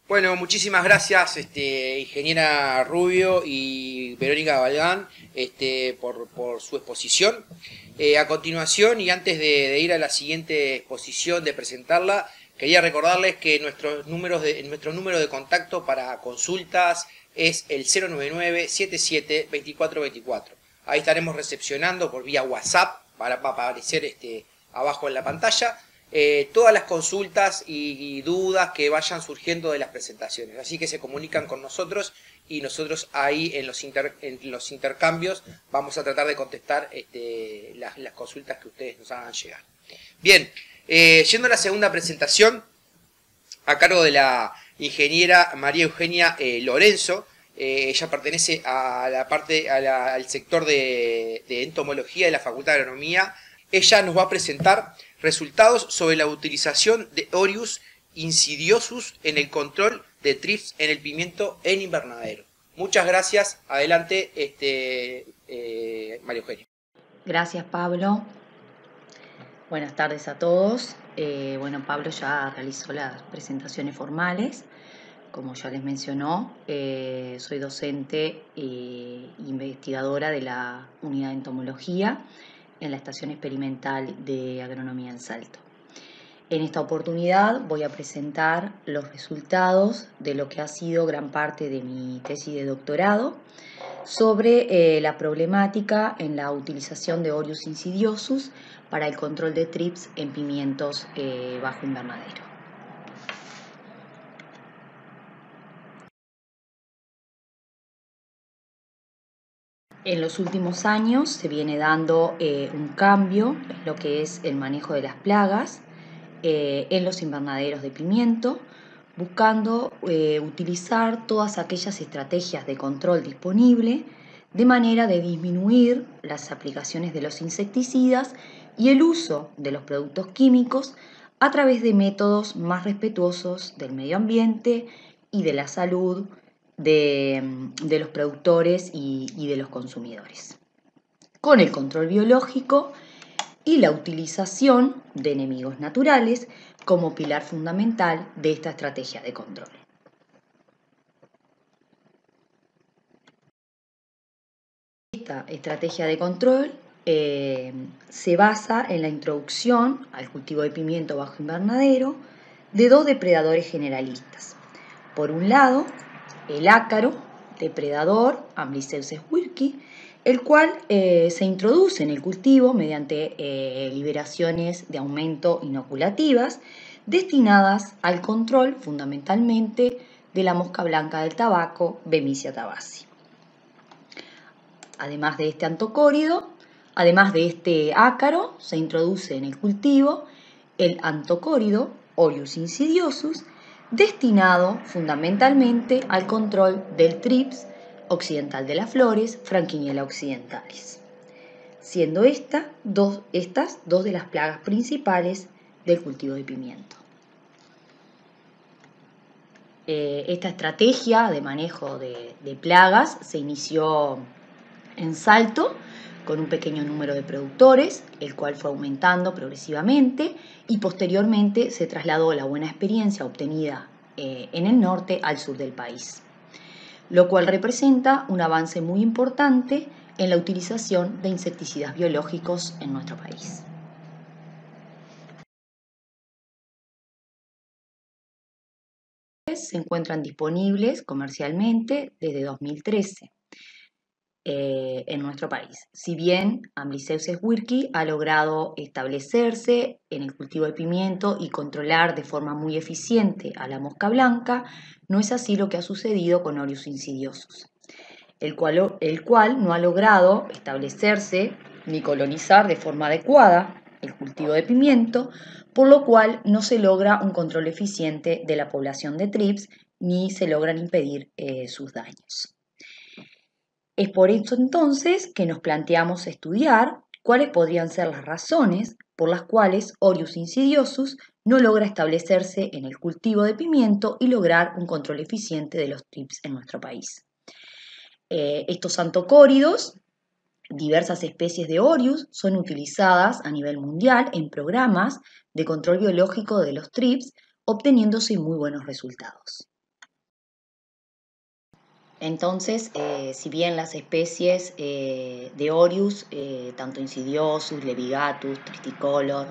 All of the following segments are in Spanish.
Bueno, muchísimas gracias, ingeniera Rubio y Verónica Balgán, por su exposición. A continuación, y antes de ir a la siguiente exposición, de presentarla, quería recordarles que nuestro número de contacto para consultas es el 099-77-2424. Ahí estaremos recepcionando por vía WhatsApp, va a aparecer abajo en la pantalla, todas las consultas y dudas que vayan surgiendo de las presentaciones. Así que se comunican con nosotros y nosotros ahí en los intercambios vamos a tratar de contestar las consultas que ustedes nos hagan llegar. Bien, yendo a la segunda presentación, a cargo de la ingeniera María Eugenia Lorenzo. Ella pertenece a al sector de entomología de la Facultad de Agronomía. Ella nos va a presentar resultados sobre la utilización de Orius insidiosus en el control de trips en el pimiento en invernadero. Muchas gracias. Adelante, María Eugenia. Gracias, Pablo. Buenas tardes a todos. Pablo ya realizó las presentaciones formales. Como ya les mencionó, soy docente e investigadora de la unidad de entomología en la Estación Experimental de Agronomía en Salto. En esta oportunidad voy a presentar los resultados de lo que ha sido gran parte de mi tesis de doctorado sobre la problemática en la utilización de Orius insidiosus para el control de trips en pimientos bajo invernadero. En los últimos años se viene dando un cambio en lo que es el manejo de las plagas en los invernaderos de pimiento, buscando utilizar todas aquellas estrategias de control disponible de manera de disminuir las aplicaciones de los insecticidas y el uso de los productos químicos a través de métodos más respetuosos del medio ambiente y de la salud de los productores y de los consumidores, con el control biológico y la utilización de enemigos naturales como pilar fundamental de esta estrategia de control. Esta estrategia de control se basa en la introducción al cultivo de pimiento bajo invernadero de dos depredadores generalistas. Por un lado, el ácaro, depredador Amblyseuses wilkii, el cual se introduce en el cultivo mediante liberaciones de aumento inoculativas destinadas al control fundamentalmente de la mosca blanca del tabaco, Bemisia tabaci. Además de este ácaro, se introduce en el cultivo el antocórido Orius insidiosus, destinado fundamentalmente al control del trips occidental de las flores, Franquiniella occidentalis, siendo estas dos de las plagas principales del cultivo de pimiento. Esta estrategia de manejo de plagas se inició en Salto con un pequeño número de productores, el cual fue aumentando progresivamente y posteriormente se trasladó la buena experiencia obtenida en el norte al sur del país, lo cual representa un avance muy importante en la utilización de insecticidas biológicos en nuestro país. Se encuentran disponibles comercialmente desde 2013 en nuestro país. Si bien Amblyseuses wilkii ha logrado establecerse en el cultivo de pimiento y controlar de forma muy eficiente a la mosca blanca, no es así lo que ha sucedido con Orius insidiosus, el cual no ha logrado establecerse ni colonizar de forma adecuada el cultivo de pimiento, por lo cual no se logra un control eficiente de la población de trips ni se logran impedir sus daños. Es por eso entonces que nos planteamos estudiar cuáles podrían ser las razones por las cuales Orius insidiosus no logra establecerse en el cultivo de pimiento y lograr un control eficiente de los trips en nuestro país. Estos antocóridos, diversas especies de Orius, son utilizadas a nivel mundial en programas de control biológico de los trips, obteniéndose muy buenos resultados. Entonces, si bien las especies de Orius, tanto Insidiosus, Levigatus, Tristicolor,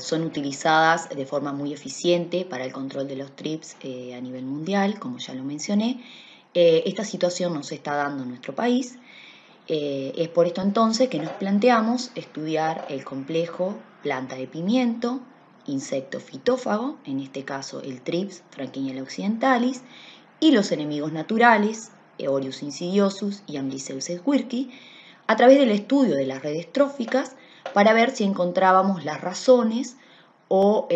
son utilizadas de forma muy eficiente para el control de los TRIPS a nivel mundial, como ya lo mencioné, esta situación no se está dando en nuestro país. Es por esto entonces que nos planteamos estudiar el complejo planta de pimiento, insecto fitófago, en este caso el TRIPS Frankinella occidentalis, y los enemigos naturales, Eorius insidiosus y Amblyseuses wirki, a través del estudio de las redes tróficas para ver si encontrábamos las razones o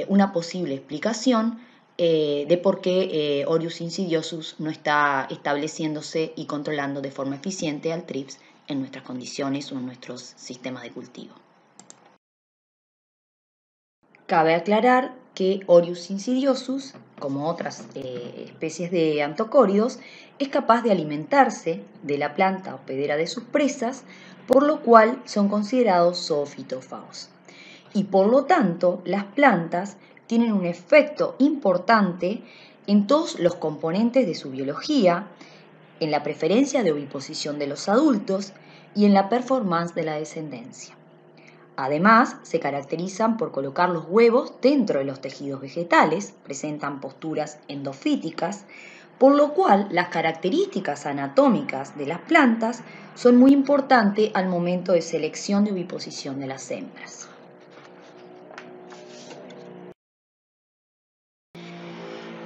una posible explicación de por qué Orius insidiosus no está estableciéndose y controlando de forma eficiente al TRIPS en nuestras condiciones o en nuestros sistemas de cultivo. Cabe aclarar que Orius insidiosus, como otras especies de antocóridos, es capaz de alimentarse de la planta hospedera de sus presas, por lo cual son considerados zoofitófagos. Y por lo tanto, las plantas tienen un efecto importante en todos los componentes de su biología, en la preferencia de oviposición de los adultos y en la performance de la descendencia. Además, se caracterizan por colocar los huevos dentro de los tejidos vegetales, presentan posturas endofíticas, por lo cual las características anatómicas de las plantas son muy importantes al momento de selección de oviposición de las hembras.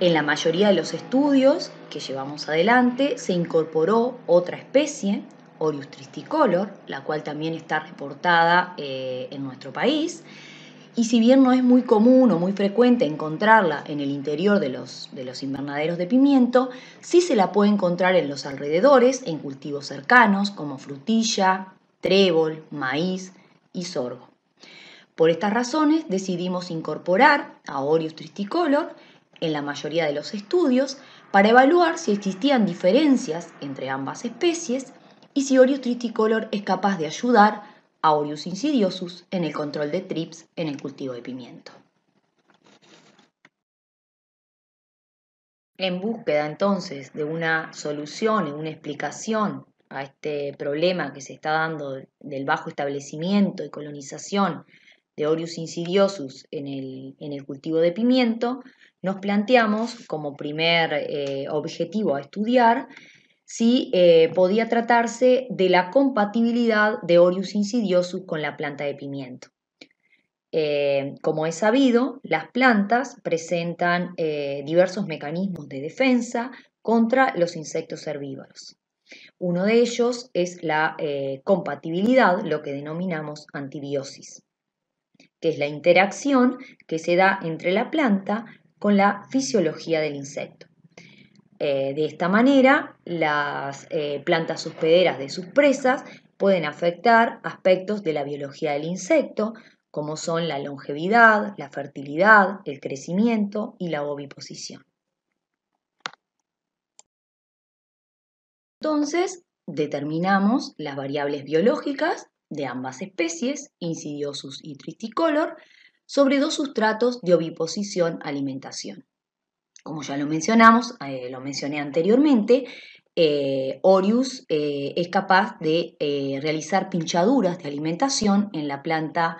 En la mayoría de los estudios que llevamos adelante se incorporó otra especie, Orius tristicolor, la cual también está reportada en nuestro país. Y si bien no es muy común o muy frecuente encontrarla en el interior de los invernaderos de pimiento, sí se la puede encontrar en los alrededores, en cultivos cercanos como frutilla, trébol, maíz y sorgo. Por estas razones decidimos incorporar a Orius tristicolor en la mayoría de los estudios para evaluar si existían diferencias entre ambas especies y si Orius tristicolor es capaz de ayudar a Orius insidiosus en el control de TRIPS en el cultivo de pimiento. En búsqueda entonces de una solución y una explicación a este problema que se está dando del bajo establecimiento y colonización de Orius insidiosus en el cultivo de pimiento, nos planteamos como primer objetivo a estudiar si podía tratarse de la compatibilidad de Orius insidiosus con la planta de pimiento. Como es sabido, las plantas presentan diversos mecanismos de defensa contra los insectos herbívoros. Uno de ellos es la compatibilidad, lo que denominamos antibiosis, que es la interacción que se da entre la planta con la fisiología del insecto. De esta manera, las plantas hospederas de sus presas pueden afectar aspectos de la biología del insecto, como son la longevidad, la fertilidad, el crecimiento y la oviposición. Entonces, determinamos las variables biológicas de ambas especies, Insidiosus y Tristicolor, sobre dos sustratos de oviposición alimentación. Como ya lo mencionamos, lo mencioné anteriormente, Orius es capaz de realizar pinchaduras de alimentación en la planta,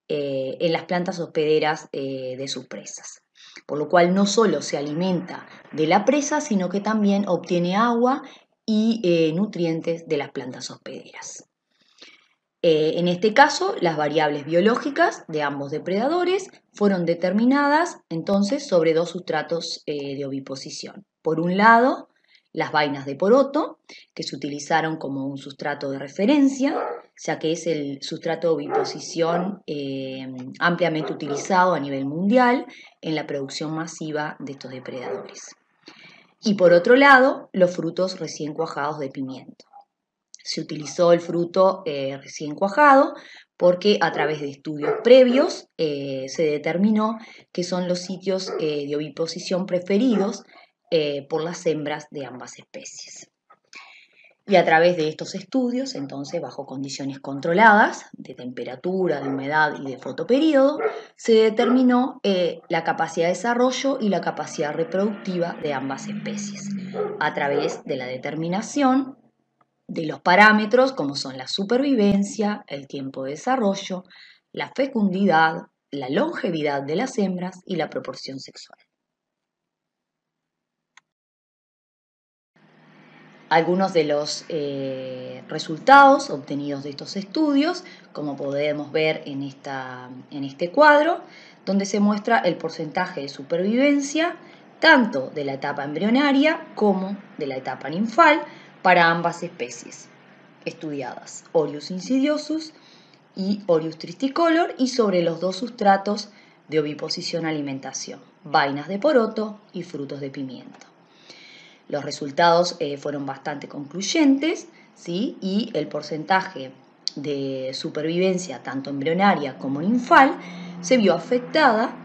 en las plantas hospederas de sus presas. Por lo cual no solo se alimenta de la presa, sino que también obtiene agua y nutrientes de las plantas hospederas. En este caso, las variables biológicas de ambos depredadores fueron determinadas entonces sobre dos sustratos de oviposición. Por un lado, las vainas de poroto, que se utilizaron como un sustrato de referencia, ya que es el sustrato de oviposición ampliamente utilizado a nivel mundial en la producción masiva de estos depredadores. Y por otro lado, los frutos recién cuajados de pimiento. Se utilizó el fruto recién cuajado porque a través de estudios previos se determinó que son los sitios de oviposición preferidos por las hembras de ambas especies. Y a través de estos estudios, entonces, bajo condiciones controladas de temperatura, de humedad y de fotoperíodo, se determinó la capacidad de desarrollo y la capacidad reproductiva de ambas especies. a través de la determinación de los parámetros como son la supervivencia, el tiempo de desarrollo, la fecundidad, la longevidad de las hembras y la proporción sexual. Algunos de los resultados obtenidos de estos estudios, como podemos ver en este cuadro, donde se muestra el porcentaje de supervivencia tanto de la etapa embrionaria como de la etapa ninfal para ambas especies estudiadas, Orius insidiosus y Orius tristicolor, y sobre los dos sustratos de oviposición alimentación, vainas de poroto y frutos de pimiento. Los resultados fueron bastante concluyentes, ¿sí? Y el porcentaje de supervivencia tanto embrionaria como ninfal se vio afectada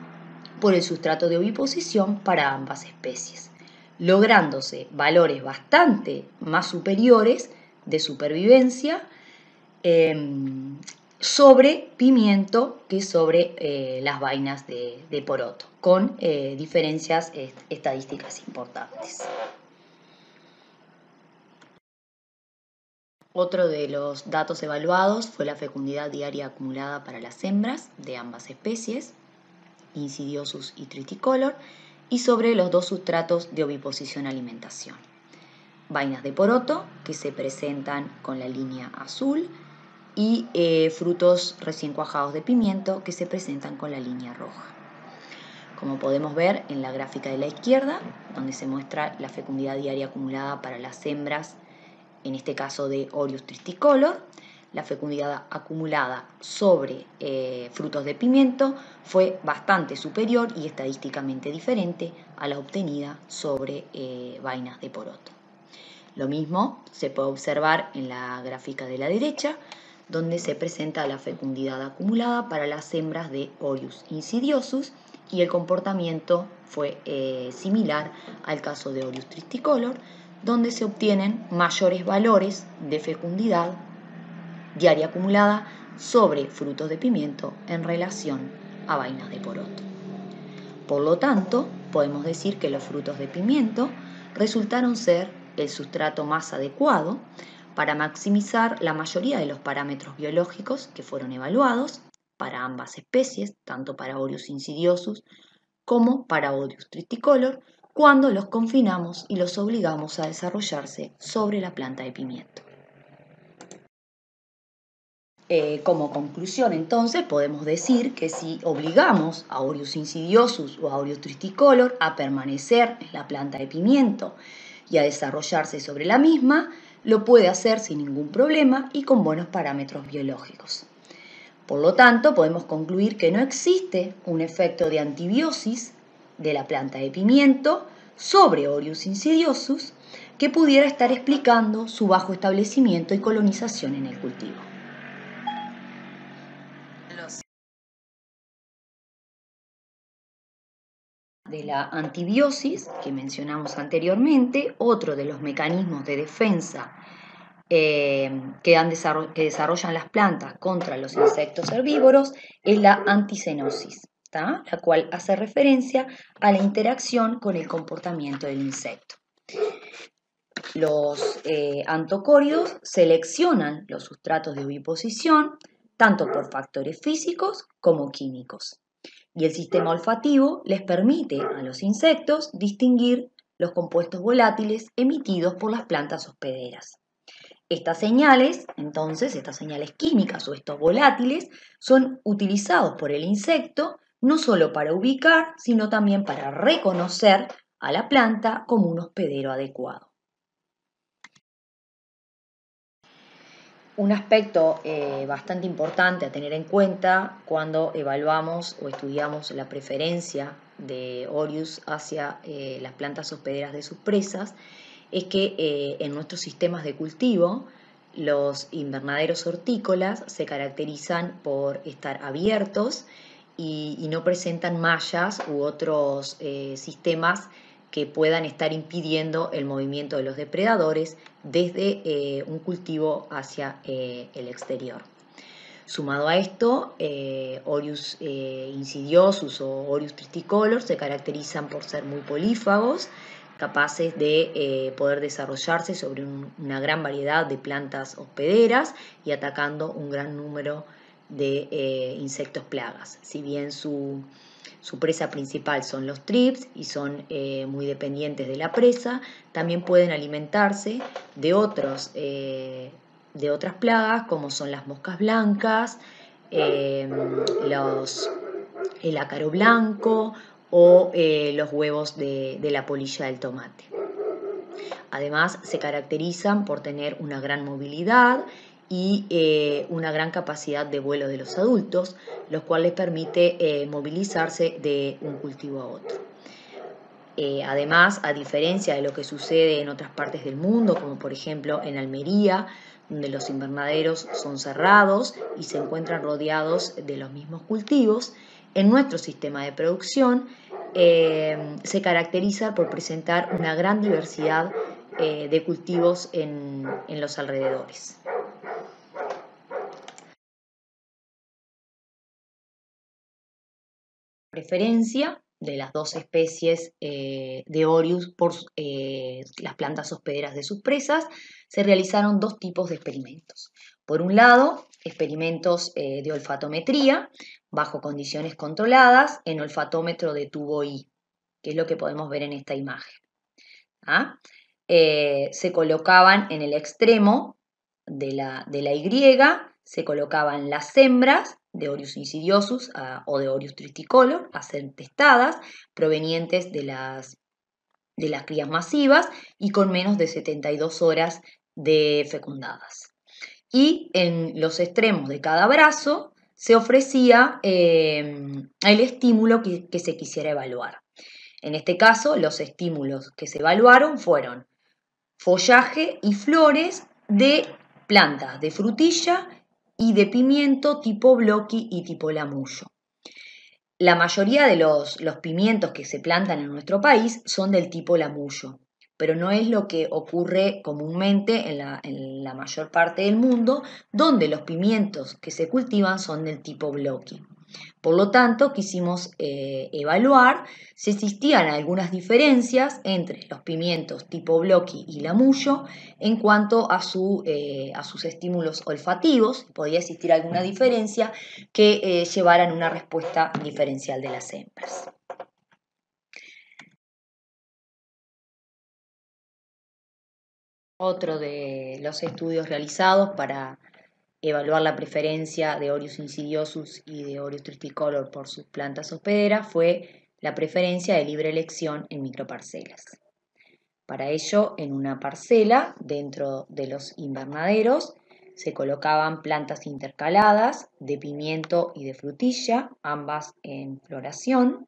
por el sustrato de oviposición para ambas especies, lográndose valores bastante más superiores de supervivencia sobre pimiento que sobre las vainas de poroto, con diferencias estadísticas importantes. Otro de los datos evaluados fue la fecundidad diaria acumulada para las hembras de ambas especies, Insidiosus y Tristicolor, y sobre los dos sustratos de oviposición alimentación. Vainas de poroto, que se presentan con la línea azul, y frutos recién cuajados de pimiento, que se presentan con la línea roja. Como podemos ver en la gráfica de la izquierda, donde se muestra la fecundidad diaria acumulada para las hembras, en este caso de Orius tristicolor, la fecundidad acumulada sobre frutos de pimiento fue bastante superior y estadísticamente diferente a la obtenida sobre vainas de poroto. Lo mismo se puede observar en la gráfica de la derecha, donde se presenta la fecundidad acumulada para las hembras de Orius insidiosus, y el comportamiento fue similar al caso de Orius tristicolor, donde se obtienen mayores valores de fecundidad diaria acumulada sobre frutos de pimiento en relación a vainas de poroto. Por lo tanto, podemos decir que los frutos de pimiento resultaron ser el sustrato más adecuado para maximizar la mayoría de los parámetros biológicos que fueron evaluados para ambas especies, tanto para Orius insidiosus como para Orius tristicolor, cuando los confinamos y los obligamos a desarrollarse sobre la planta de pimiento. Como conclusión, entonces, podemos decir que si obligamos a Orius insidiosus o a Orius tristicolor a permanecer en la planta de pimiento y a desarrollarse sobre la misma, lo puede hacer sin ningún problema y con buenos parámetros biológicos. Por lo tanto, podemos concluir que no existe un efecto de antibiosis de la planta de pimiento sobre Orius insidiosus que pudiera estar explicando su bajo establecimiento y colonización en el cultivo. De la antibiosis que mencionamos anteriormente, otro de los mecanismos de defensa que desarrollan las plantas contra los insectos herbívoros es la anticenosis, la cual hace referencia a la interacción con el comportamiento del insecto. Los antocóridos seleccionan los sustratos de oviposición tanto por factores físicos como químicos, y el sistema olfativo les permite a los insectos distinguir los compuestos volátiles emitidos por las plantas hospederas. Estas señales, entonces, estas señales químicas o estos volátiles, son utilizados por el insecto no solo para ubicar, sino también para reconocer a la planta como un hospedero adecuado. Un aspecto bastante importante a tener en cuenta cuando evaluamos o estudiamos la preferencia de Orius hacia las plantas hospederas de sus presas es que en nuestros sistemas de cultivo los invernaderos hortícolas se caracterizan por estar abiertos y no presentan mallas u otros sistemas que puedan estar impidiendo el movimiento de los depredadores desde un cultivo hacia el exterior. Sumado a esto, Orius insidiosus o Orius tristicolor se caracterizan por ser muy polífagos, capaces de poder desarrollarse sobre una gran variedad de plantas hospederas y atacando un gran número de insectos plagas. Si bien su presa principal son los trips y son muy dependientes de la presa, también pueden alimentarse de otras plagas como son las moscas blancas, el ácaro blanco o los huevos de la polilla del tomate. Además, se caracterizan por tener una gran movilidad y una gran capacidad de vuelo de los adultos, lo cual les permite movilizarse de un cultivo a otro. Además, a diferencia de lo que sucede en otras partes del mundo, como por ejemplo en Almería, donde los invernaderos son cerrados y se encuentran rodeados de los mismos cultivos, en nuestro sistema de producción se caracteriza por presentar una gran diversidad de cultivos en los alrededores. Preferencia de las dos especies de Orius por las plantas hospederas de sus presas, se realizaron dos tipos de experimentos. Por un lado, experimentos de olfatometría bajo condiciones controladas en olfatómetro de tubo I, que es lo que podemos ver en esta imagen. Se colocaban en el extremo de la Y, se colocaban las hembras de Orius insidiosus o de Orius tristicolor a ser testadas, provenientes de las crías masivas y con menos de 72 horas de fecundadas. Y en los extremos de cada brazo se ofrecía el estímulo que se quisiera evaluar. En este caso, los estímulos que se evaluaron fueron follaje y flores de plantas de frutilla y de pimiento tipo bloqui y tipo lamullo. La mayoría de los pimientos que se plantan en nuestro país son del tipo lamullo, pero no es lo que ocurre comúnmente en la mayor parte del mundo, donde los pimientos que se cultivan son del tipo bloqui. Por lo tanto, quisimos evaluar si existían algunas diferencias entre los pimientos tipo bloqui y lamullo en cuanto a sus estímulos olfativos, podía existir alguna diferencia que llevaran una respuesta diferencial de las hembras. Otro de los estudios realizados para evaluar la preferencia de Orius insidiosus y de Orius tristicolor por sus plantas hospederas fue la preferencia de libre elección en microparcelas. Para ello, en una parcela, dentro de los invernaderos, se colocaban plantas intercaladas de pimiento y de frutilla, ambas en floración,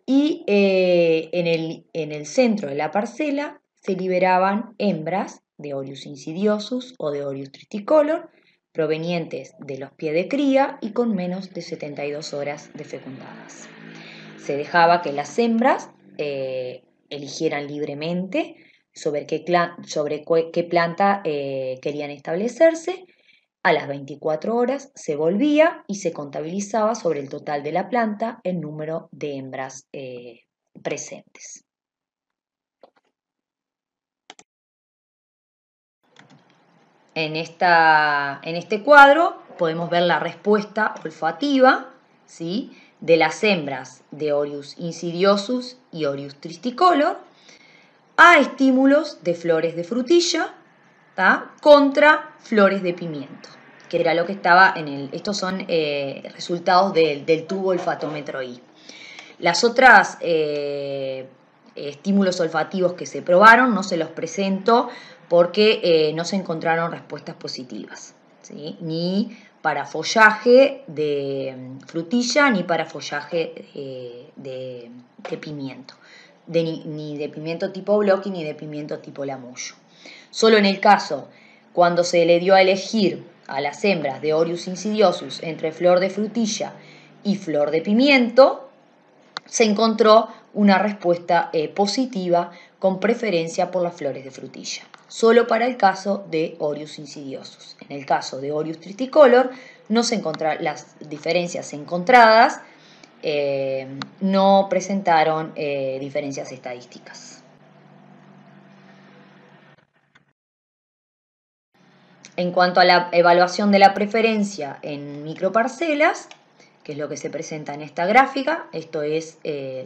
y en el centro de la parcela se liberaban hembras de Orius insidiosus o de Orius tristicolor, provenientes de los pies de cría y con menos de 72 horas de fecundadas. Se dejaba que las hembras eligieran libremente sobre qué planta querían establecerse. A las 24 horas se volvía y se contabilizaba sobre el total de la planta el número de hembras presentes. En este cuadro podemos ver la respuesta olfativa, ¿sí?, de las hembras de Orius insidiosus y Orius tristicolor a estímulos de flores de frutilla, ¿tá?, contra flores de pimiento, que era lo que estaba estos son resultados del tubo olfatómetro I. Las otras estímulos olfativos que se probaron no se los presento porque no se encontraron respuestas positivas, ¿sí?, ni para follaje de frutilla ni para follaje de pimiento, ni de pimiento tipo bloqui ni de pimiento tipo lamullo. Solo en el caso cuando se le dio a elegir a las hembras de Orius insidiosus entre flor de frutilla y flor de pimiento, se encontró una respuesta positiva con preferencia por las flores de frutilla. Solo para el caso de Orius insidiosus. En el caso de Orius tristicolor, las diferencias encontradas no presentaron diferencias estadísticas. En cuanto a la evaluación de la preferencia en microparcelas, que es lo que se presenta en esta gráfica, esto es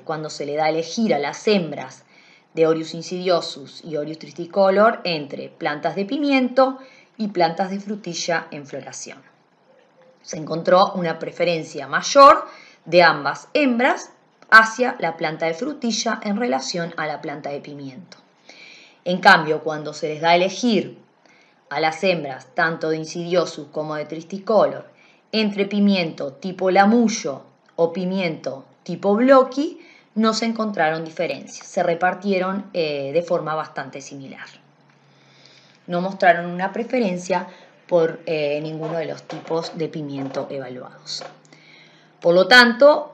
cuando se le da a elegir a las hembras de Orius insidiosus y Orius tristicolor entre plantas de pimiento y plantas de frutilla en floración. Se encontró una preferencia mayor de ambas hembras hacia la planta de frutilla en relación a la planta de pimiento. En cambio, cuando se les da a elegir a las hembras, tanto de insidiosus como de tristicolor, entre pimiento tipo lamullo o pimiento tipo bloqui, no se encontraron diferencias, se repartieron de forma bastante similar. No mostraron una preferencia por ninguno de los tipos de pimiento evaluados. Por lo tanto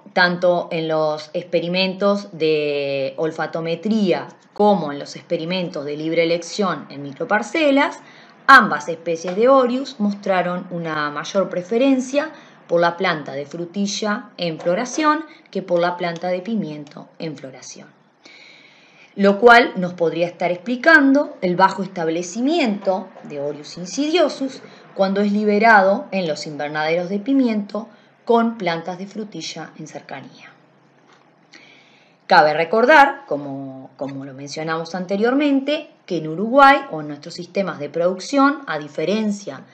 en los experimentos de olfatometría como en los experimentos de libre elección en microparcelas, ambas especies de Orius mostraron una mayor preferencia por la planta de frutilla en floración que por la planta de pimiento en floración. Lo cual nos podría estar explicando el bajo establecimiento de Orius insidiosus cuando es liberado en los invernaderos de pimiento con plantas de frutilla en cercanía. Cabe recordar, como lo mencionamos anteriormente, que en Uruguay o en nuestros sistemas de producción, a diferencia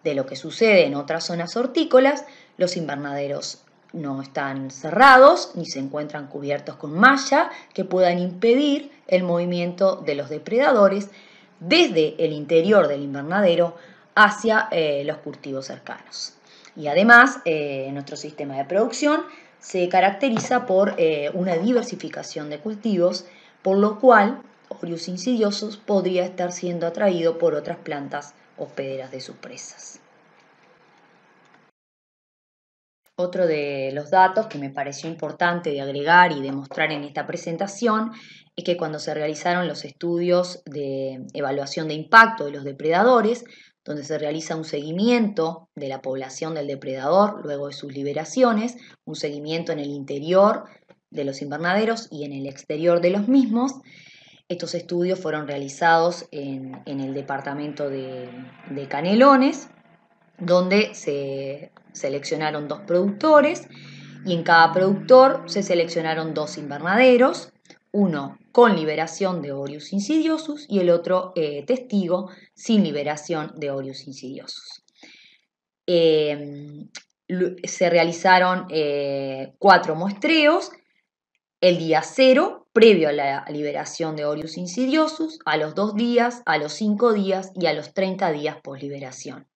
de lo que sucede en otras zonas hortícolas, los invernaderos no están cerrados ni se encuentran cubiertos con malla que puedan impedir el movimiento de los depredadores desde el interior del invernadero hacia los cultivos cercanos. Y además, nuestro sistema de producción se caracteriza por una diversificación de cultivos, por lo cual Orius insidiosus podría estar siendo atraído por otras plantas hospederas de sus presas. Otro de los datos que me pareció importante de agregar y demostrar en esta presentación es que cuando se realizaron los estudios de evaluación de impacto de los depredadores, donde se realiza un seguimiento de la población del depredador luego de sus liberaciones, un seguimiento en el interior de los invernaderos y en el exterior de los mismos. Estos estudios fueron realizados en el departamento de Canelones, donde se seleccionaron 2 productores y en cada productor se seleccionaron 2 invernaderos, uno con liberación de Orius insidiosus y el otro testigo sin liberación de Orius insidiosus. Se realizaron 4 muestreos el día 0, previo a la liberación de Orius insidiosus, a los 2 días, a los 5 días y a los 30 días posliberación.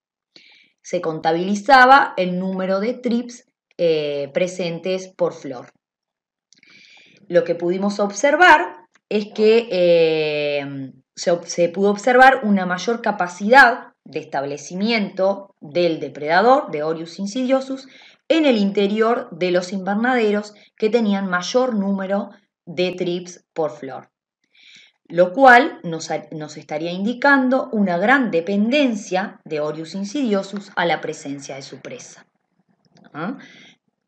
Se contabilizaba el número de trips presentes por flor. Lo que pudimos observar es que se pudo observar una mayor capacidad de establecimiento del depredador, de Orius insidiosus, en el interior de los invernaderos que tenían mayor número de trips por flor, lo cual nos estaría indicando una gran dependencia de Orius insidiosus a la presencia de su presa.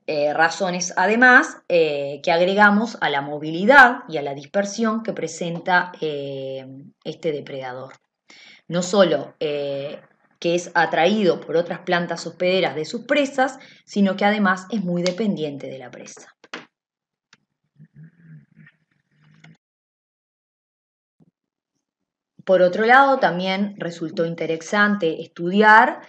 Razones además que agregamos a la movilidad y a la dispersión que presenta este depredador. No solo que es atraído por otras plantas hospederas de sus presas, sino que además es muy dependiente de la presa. Por otro lado, también resultó interesante estudiar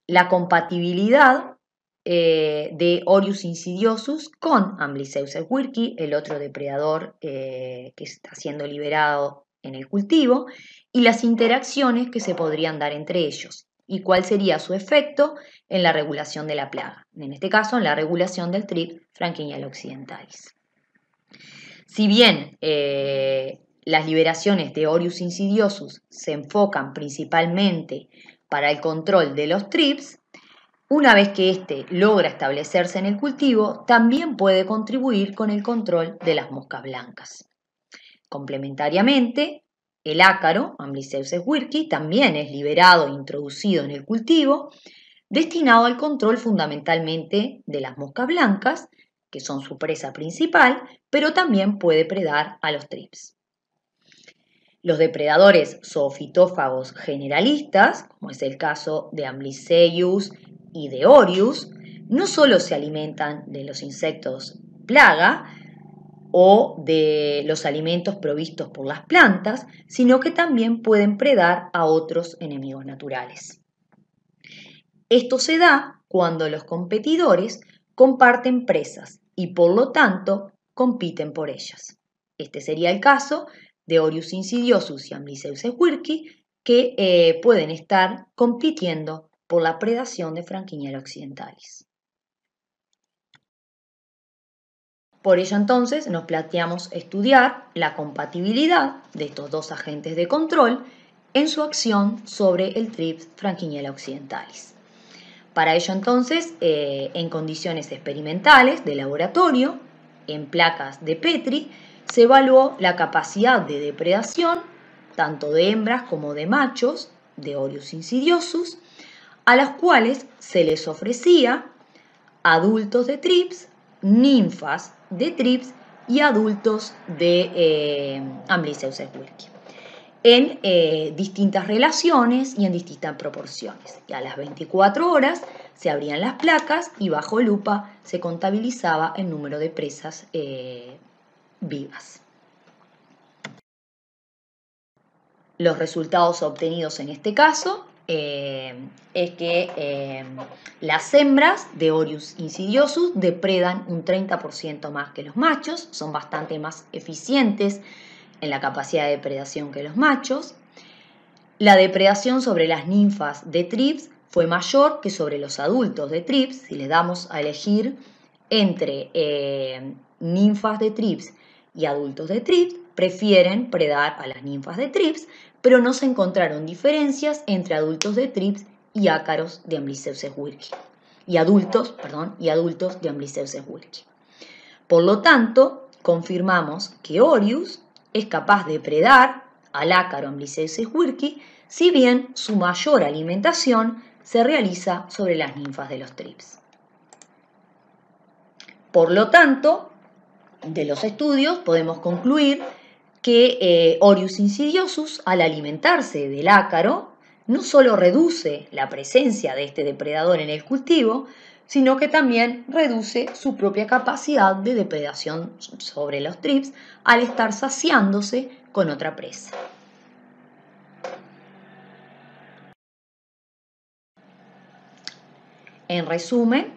la compatibilidad de Orius insidiosus con Amblyseuses wirki, el otro depredador que está siendo liberado en el cultivo, y las interacciones que se podrían dar entre ellos, y cuál sería su efecto en la regulación de la plaga, en este caso en la regulación del trip Franquiniale occidentalis. Si bien las liberaciones de Orius insidiosus se enfocan principalmente para el control de los trips, una vez que éste logra establecerse en el cultivo, también puede contribuir con el control de las moscas blancas. Complementariamente, el ácaro, Amblyseuses wirki, también es liberado e introducido en el cultivo, destinado al control fundamentalmente de las moscas blancas, que son su presa principal, pero también puede predar a los trips. Los depredadores zoofitófagos generalistas, como es el caso de Amblyseius y de Orius, no solo se alimentan de los insectos plaga o de los alimentos provistos por las plantas, sino que también pueden predar a otros enemigos naturales. Esto se da cuando los competidores comparten presas y por lo tanto compiten por ellas. Este sería el caso de Orius insidiosus y Amblysseus squirky, que pueden estar compitiendo por la predación de Franquiniella occidentalis. Por ello entonces nos planteamos estudiar la compatibilidad de estos dos agentes de control en su acción sobre el TRIPS Franquiniella occidentalis. Para ello entonces, en condiciones experimentales de laboratorio, en placas de Petri, se evaluó la capacidad de depredación tanto de hembras como de machos de Orius insidiosus, a las cuales se les ofrecía adultos de TRIPS, ninfas de TRIPS y adultos de Amblysseus squirky en distintas relaciones y en distintas proporciones. Y a las 24 horas se abrían las placas y bajo lupa se contabilizaba el número de presas vivas. Los resultados obtenidos en este caso es que las hembras de Orius insidiosus depredan un 30% más que los machos, son bastante más eficientes en la capacidad de depredación que los machos. La depredación sobre las ninfas de TRIPS fue mayor que sobre los adultos de TRIPS. Si les damos a elegir entre ninfas de TRIPS y adultos de TRIPS, prefieren predar a las ninfas de TRIPS, pero no se encontraron diferencias entre adultos de TRIPS y ácaros de Amblysseus squirky. Y adultos de Amblysseus squirky. Por lo tanto, confirmamos que Orius es capaz de predar al ácaro Amblysseus squirky, si bien su mayor alimentación se realiza sobre las ninfas de los TRIPS. Por lo tanto, de los estudios podemos concluir que Orius insidiosus, al alimentarse del ácaro, no solo reduce la presencia de este depredador en el cultivo, sino que también reduce su propia capacidad de depredación sobre los TRIPS al estar saciándose con otra presa. En resumen,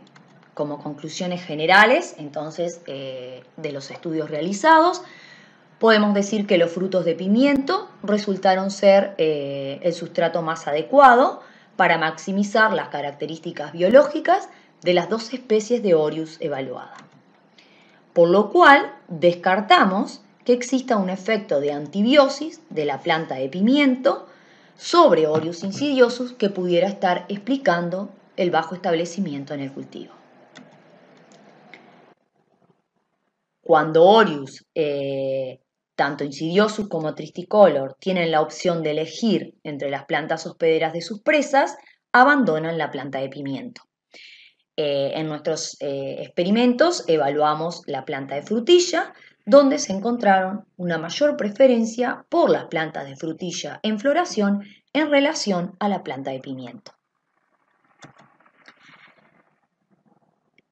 como conclusiones generales, entonces, de los estudios realizados, podemos decir que los frutos de pimiento resultaron ser el sustrato más adecuado para maximizar las características biológicas de las dos especies de Orius evaluadas. Por lo cual, descartamos que exista un efecto de antibiosis de la planta de pimiento sobre Orius insidiosus que pudiera estar explicando el bajo establecimiento en el cultivo. Cuando Orius, tanto insidiosus como tristicolor, tienen la opción de elegir entre las plantas hospederas de sus presas, abandonan la planta de pimiento. En nuestros experimentos evaluamos la planta de frutilla, donde se encontraron una mayor preferencia por las plantas de frutilla en floración en relación a la planta de pimiento.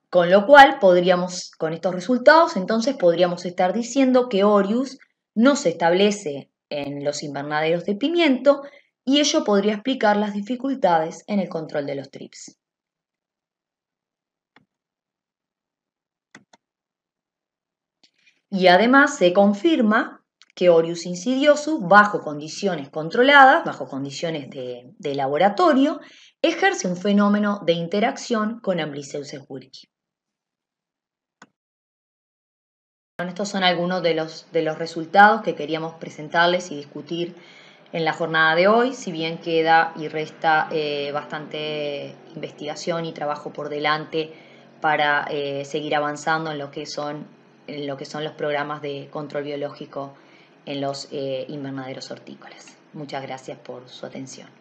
Con lo cual, con estos resultados, entonces podríamos estar diciendo que Orius no se establece en los invernaderos de pimiento y ello podría explicar las dificultades en el control de los TRIPS. Y además se confirma que Orius insidiosus, bajo condiciones controladas, bajo condiciones de laboratorio, ejerce un fenómeno de interacción con Amblysseus squirky. Estos son algunos de los resultados que queríamos presentarles y discutir en la jornada de hoy, si bien queda y resta bastante investigación y trabajo por delante para seguir avanzando en lo que son los programas de control biológico en los invernaderos hortícolas. Muchas gracias por su atención.